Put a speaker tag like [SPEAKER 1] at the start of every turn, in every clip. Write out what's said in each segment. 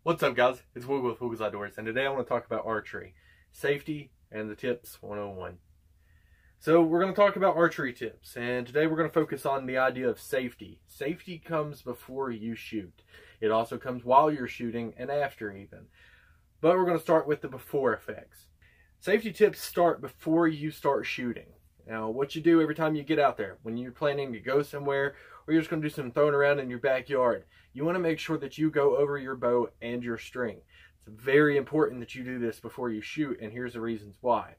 [SPEAKER 1] What's up, guys? It's Wiggle with Wiggles Outdoors, and today I want to talk about archery, safety, and the tips 101. So we're going to talk about archery tips, and today we're going to focus on the idea of safety. Safety comes before you shoot. It also comes while you're shooting and after even. But we're going to start with the before effects. Safety tips start before you start shooting. Now, what you do every time you get out there, when you're planning to go somewhere, or you're just going to do some throwing around in your backyard, you want to make sure that you go over your bow and your string. It's very important that you do this before you shoot, and here's the reasons why.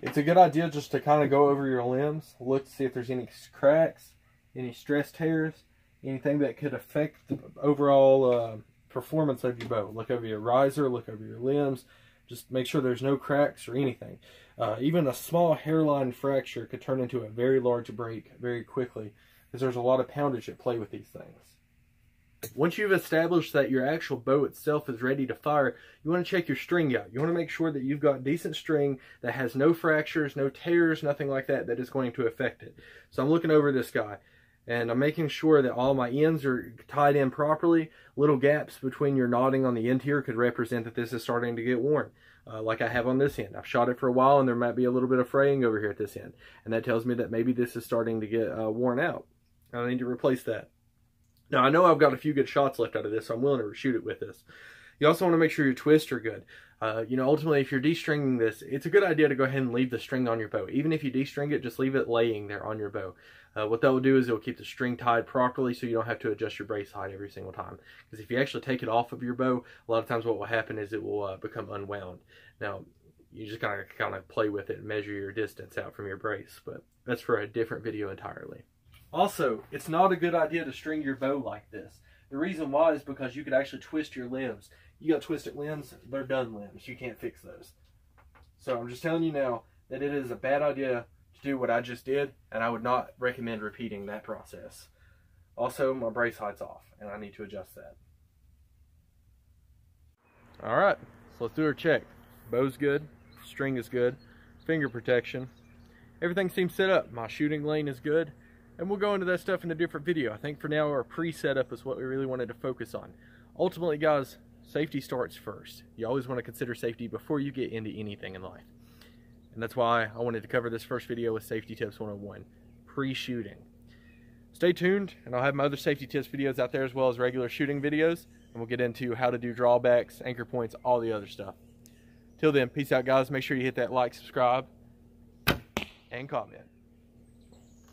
[SPEAKER 1] It's a good idea just to kind of go over your limbs, look to see if there's any cracks, any stress tears, anything that could affect the overall performance of your bow. Look over your riser, look over your limbs. Just make sure there's no cracks or anything. Even a small hairline fracture could turn into a very large break very quickly, because there's a lot of poundage at play with these things. Once you've established that your actual bow itself is ready to fire, you want to check your string out. You want to make sure that you've got decent string that has no fractures, no tears, nothing like that that is going to affect it. So I'm looking over this guy, and I'm making sure that all my ends are tied in properly. Little gaps between your knotting on the end here could represent that this is starting to get worn. Like I have on this end. I've shot it for a while, and there might be a little bit of fraying over here at this end. And that tells me that maybe this is starting to get worn out. I need to replace that. Now, I know I've got a few good shots left out of this, so I'm willing to shoot it with this. You also want to make sure your twists are good. Ultimately, if you're de-stringing this, it's a good idea to go ahead and leave the string on your bow. Even if you de-string it, just leave it laying there on your bow. What that will do is it will keep the string tied properly, so you don't have to adjust your brace height every single time. Because if you actually take it off of your bow, a lot of times what will happen is it will become unwound. Now, you just kind of play with it and measure your distance out from your brace, but that's for a different video entirely. Also, it's not a good idea to string your bow like this. The reason why is because you could actually twist your limbs. You got twisted limbs, they're done limbs. You can't fix those. So I'm just telling you now that it is a bad idea to do what I just did, and I would not recommend repeating that process. Also, my brace height's off, and I need to adjust that. Alright, so let's do our check. Bow's good, string is good, finger protection. Everything seems set up. My shooting lane is good. And we'll go into that stuff in a different video. I think for now our pre-setup is what we really wanted to focus on. Ultimately, guys, safety starts first. You always want to consider safety before you get into anything in life. And that's why I wanted to cover this first video with Safety Tips 101, pre-shooting. Stay tuned, and I'll have my other safety tips videos out there as well as regular shooting videos. And we'll get into how to do drawbacks, anchor points, all the other stuff. Till then, peace out, guys. Make sure you hit that like, subscribe, and comment.